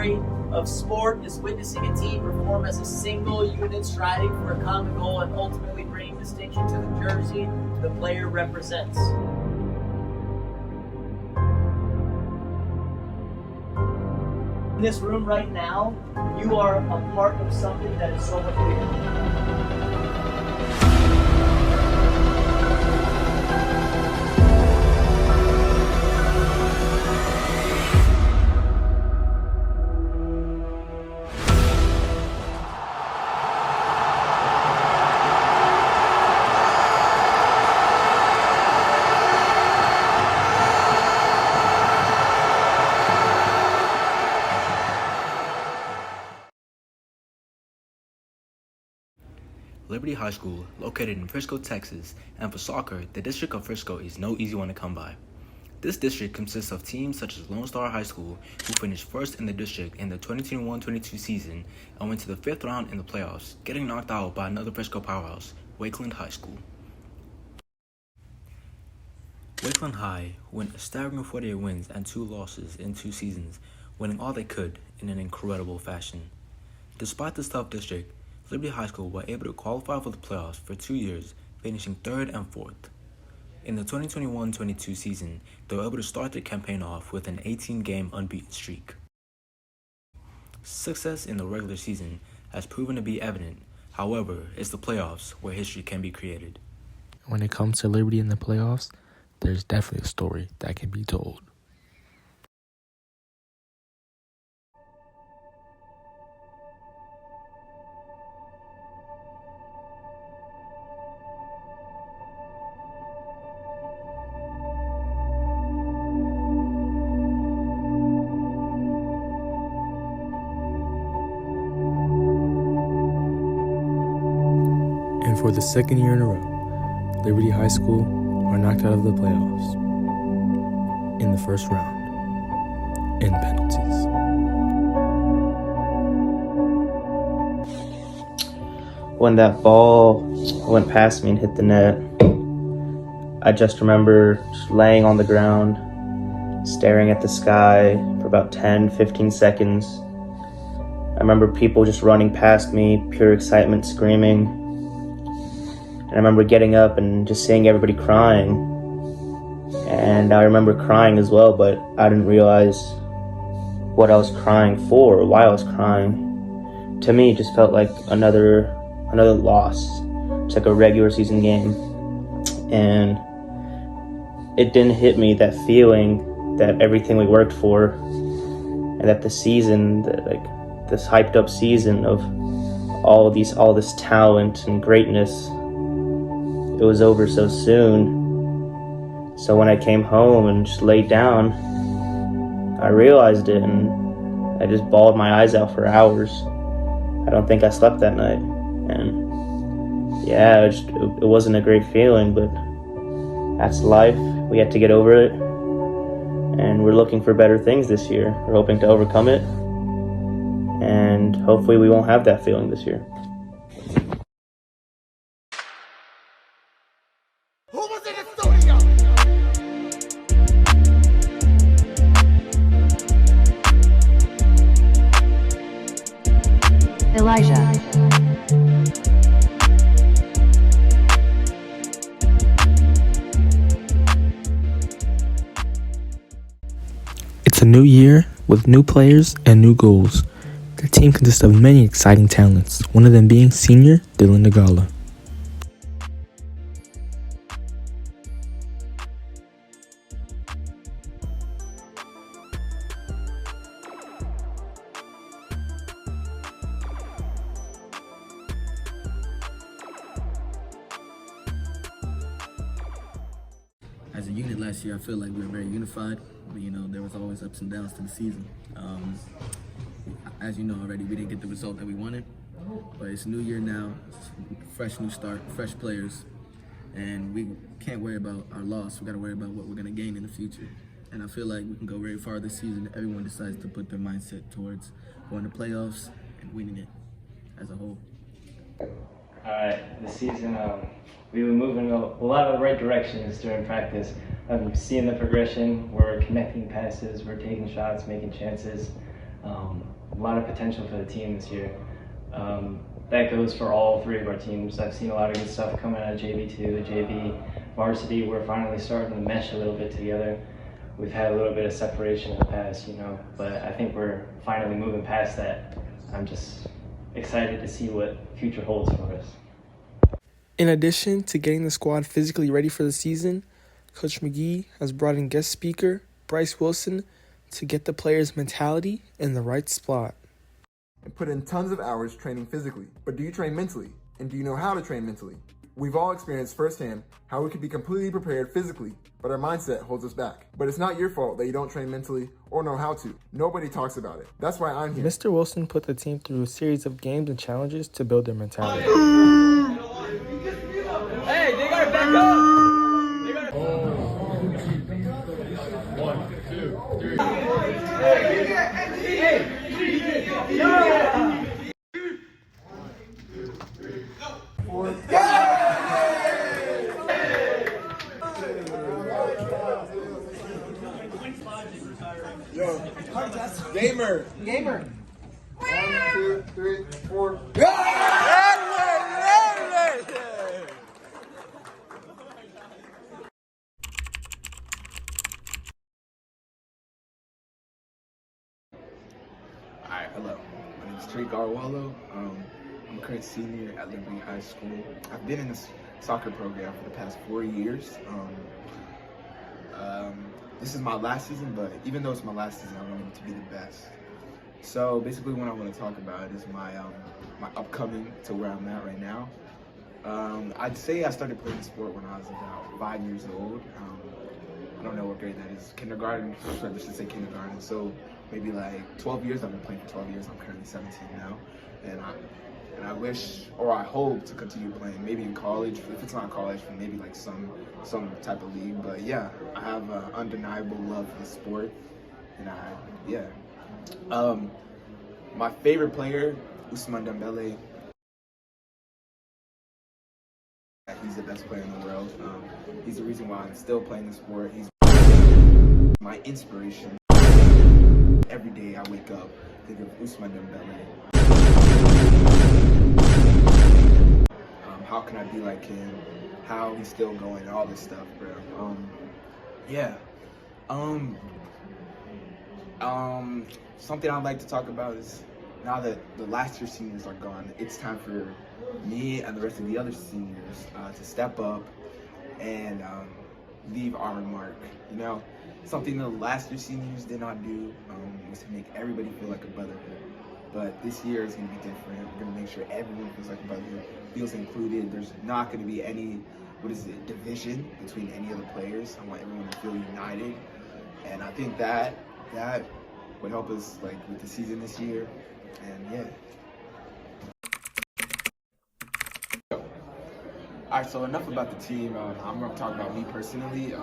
story of sport is witnessing a team perform as a single unit, striving for a common goal and ultimately bringing distinction to the jersey the player represents. In this room right now, you are a part of something that is so much bigger. Liberty High School, located in Frisco, Texas, and for soccer, the District of Frisco is no easy one to come by. This district consists of teams such as Lone Star High School, who finished first in the district in the 2021-22 season and went to the 5th round in the playoffs, getting knocked out by another Frisco powerhouse, Wakeland High School. Wakeland High went a staggering 48 wins and 2 losses in 2 seasons, winning all they could in an incredible fashion. Despite this tough district, Liberty High School were able to qualify for the playoffs for 2 years, finishing 3rd and 4th. In the 2021-22 season, they were able to start their campaign off with an 18-game unbeaten streak. Success in the regular season has proven to be evident. However, it's the playoffs where history can be created. When it comes to Liberty in the playoffs, there's definitely a story that can be told. And for the second year in a row, Liberty High School are knocked out of the playoffs in the first round in penalties. When that ball went past me and hit the net, I just remember just laying on the ground, staring at the sky for about 10-15 seconds. I remember people just running past me, pure excitement, screaming. And I remember getting up and just seeing everybody crying. And I remember crying as well, but I didn't realize what I was crying for or why I was crying. To me, it just felt like another loss. It's like a regular season game. And it didn't hit me, that feeling that everything we worked for and that the season, this hyped up season of all this talent and greatness, it was over so soon. So when I came home and just laid down, I realized it and I just bawled my eyes out for hours. I don't think I slept that night. And yeah, it wasn't a great feeling, but that's life. We had to get over it. And we're looking for better things this year. We're hoping to overcome it. And hopefully we won't have that feeling this year. Who was in the studio? Elijah. It's a new year with new players and new goals. The team consists of many exciting talents, one of them being senior Dylan Nagala. As a unit last year, I feel like we were very unified, but there was always ups and downs to the season. As you know already, we didn't get the result that we wanted, but it's a new year now, fresh new start, fresh players, and we can't worry about our loss. We got to worry about what we're going to gain in the future. And I feel like we can go very far this season if everyone decides to put their mindset towards going to playoffs and winning it as a whole. This season, we were moving a lot of the right directions during practice. I'm seeing the progression. We're connecting passes, we're taking shots, making chances. a lot of potential for the team this year. That goes for all three of our teams. I've seen a lot of good stuff coming out of JV2, JV, varsity. We're finally starting to mesh a little bit together. We've had a little bit of separation in the past, but I think we're finally moving past that. I'm just excited to see what future holds for us. In addition to getting the squad physically ready for the season, Coach McGee has brought in guest speaker Bryce Wilson to get the players' mentality in the right spot. And put in tons of hours training physically. But do you train mentally? And do you know how to train mentally? We've all experienced firsthand how we could be completely prepared physically, but our mindset holds us back. But it's not your fault that you don't train mentally or know how to. Nobody talks about it. That's why I'm here. Mr. Wilson put the team through a series of games and challenges to build their mentality. Hey, they gotta back up! Gamer. 1, 2, 3, 4. Alright, hello. My name is Trey Garwalo. I'm a current senior at Liberty High School. I've been in this soccer program for the past 4 years. This is my last season, but even though it's my last season, I want it to be the best. So basically what I want to talk about is my upcoming to where I'm at right now. I'd say I started playing sport when I was about 5 years old. I don't know what grade that is. Kindergarten, I should say kindergarten. So maybe like 12 years. I've been playing for 12 years. I'm currently 17 now. And I wish, or I hope to continue playing, maybe in college. If it's not college, maybe like some type of league. But yeah, I have an undeniable love for the sport. And my favorite player, Ousmane Dembele. He's the best player in the world. He's the reason why I'm still playing the sport. He's my inspiration. Every day I wake up, think of Ousmane Dembele. How can I be like him? How he's still going? All this stuff, bro. Something I'd like to talk about is now that the last year seniors are gone, it's time for me and the rest of the other seniors to step up and leave our mark. Something the last year seniors did not do was to make everybody feel like a brotherhood. But this year is going to be different. We're going to make sure everyone feels like a brotherhood, feels included. There's not going to be any, division between any of the players. I want everyone to feel united. And I think that would help us with the season this year. And yeah. Alright, so enough about the team. I'm going to talk about me personally.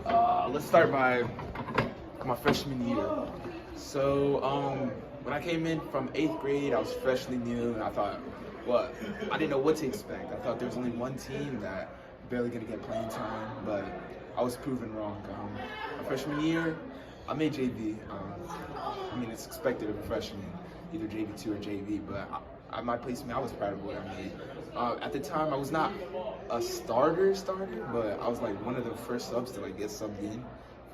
Let's start by my freshman year. So when I came in from 8th grade, I was freshly new, and I thought, I didn't know what to expect. I thought there was only one team that barely gonna get playing time, but I was proven wrong. My freshman year, I made JV. It's expected of a freshman, either JV2 or JV, but my placement, I was proud of what I made. At the time, I was not a starter, but I was one of the first subs to get subbed in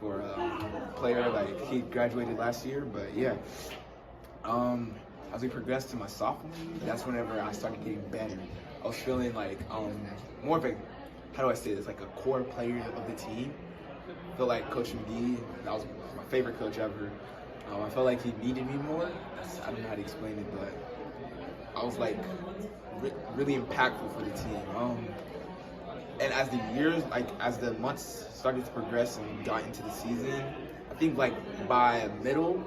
for a player he graduated last year. But yeah, as we progressed to my sophomore year, that's whenever I started getting better. I was feeling more of a, how do I say this, a core player of the team. I feel like Coach McGee, that was my favorite coach ever. I felt like he needed me more. I don't know how to explain it, but I was really impactful for the team. And as the years, as the months started to progress and got into the season, I think by middle,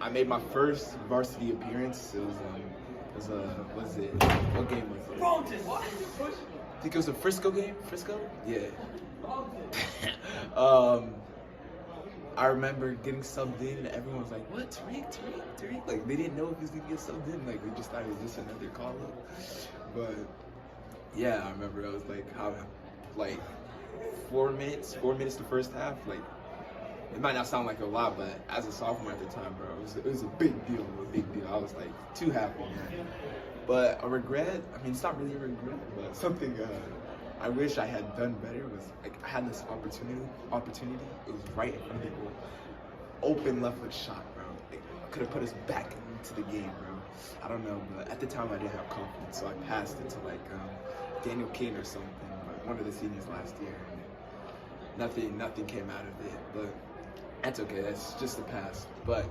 I made my first varsity appearance. What game was it? I think it was a Frisco game. Frisco? Yeah. I remember getting subbed in, and everyone was like, "What, Tariq?" They didn't know if he was gonna get subbed in. They just thought it was just another call up. But yeah, I remember I was how 4 minutes the first half, It might not sound like a lot, but as a sophomore at the time, bro, it was a big deal, I was like too happy, man. But a regret, I mean, it's not really a regret, but something I wish I had done better was, like, I had this opportunity. It was right in front of the goal. Open left foot shot, bro. It could have put us back into the game, bro. I don't know, but at the time I didn't have confidence, so I passed it to like Daniel Kane or something, like one of the seniors last year. And nothing came out of it, but that's okay. That's just the past. But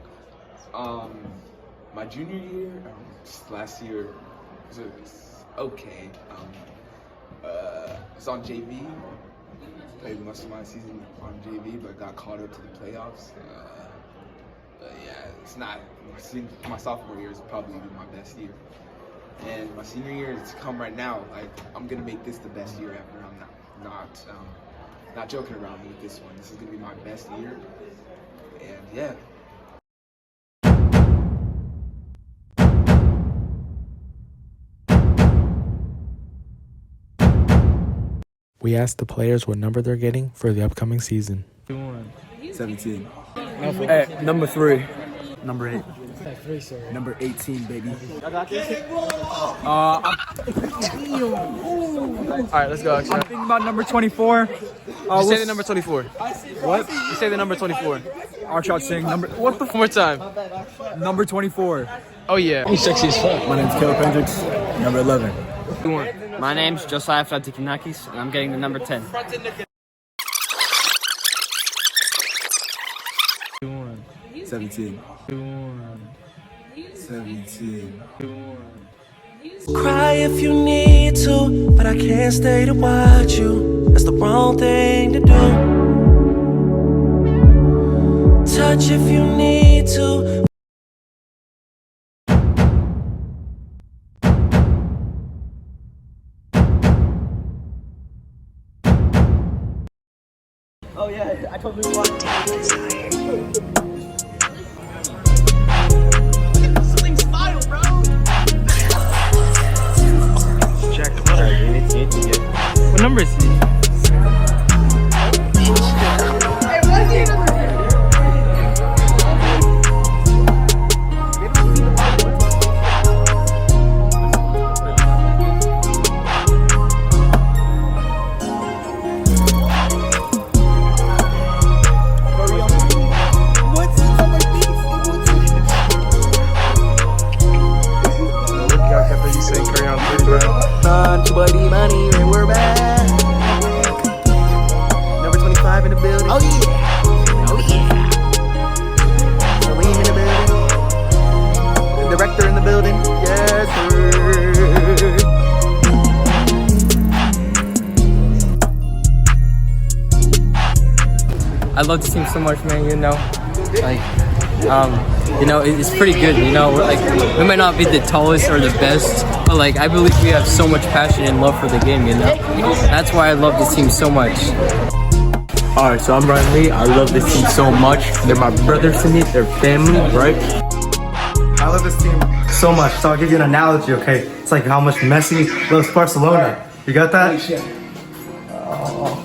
my junior year, last year, was okay. It's on JV. Played most of my season on JV, but got called up to the playoffs. But yeah, it's not. My sophomore year is probably my best year, and my senior year is to come right now. Like, I'm gonna make this the best year ever. I'm not joking around with this one. This is gonna be my best year, and yeah. We asked the players what number they're getting for the upcoming season. 17. Hey, number 3. Number 8. Number 18, baby. All right, let's go. I'm thinking about number 24. You say the number 24. What? You say the number 24. Archot Singh. What the? One more time. Number 24. Oh yeah. He's sexy as fuck. My name's Caleb Hendricks. Number 11. My name's Josiah Flatikinakis, and I'm getting the number 10. 17. 17. Cry if you need to, but I can't stay to watch you. That's the wrong thing to do. Touch if you need to. Oh yeah, I totally watched it. What number is he? Money, and we're back. Number 25 in the building. Oh yeah. Oh yeah. Salim in the building. The director in the building. Yes, I love this team so much, man. You know, like, you know, it's pretty good. You know, we're like, we might not be the tallest or the best, but like, I believe we have so much passion and love for the game. You know, that's why I love this team so much. Alright, so I'm Ryan Lee. I love this team so much. They're my brothers to me. They're family, right? I love this team so much. So I'll give you an analogy, okay? It's like how much Messi loves Barcelona. You got that? Oh.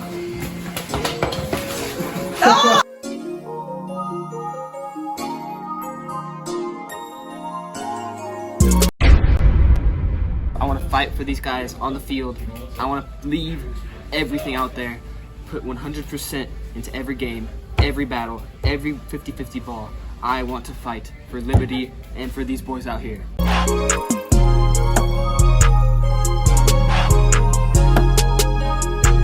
I want to fight for these guys on the field. I want to leave everything out there, put 100% into every game, every battle, every 50-50 ball. I want to fight for liberty and for these boys out here.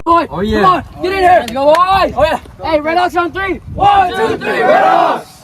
Boy, oh, yeah. Come on, get in here. Let's go, boy. Oh yeah. Hey, Red Hawks on 3. 1, 2, 3, Red Hawks.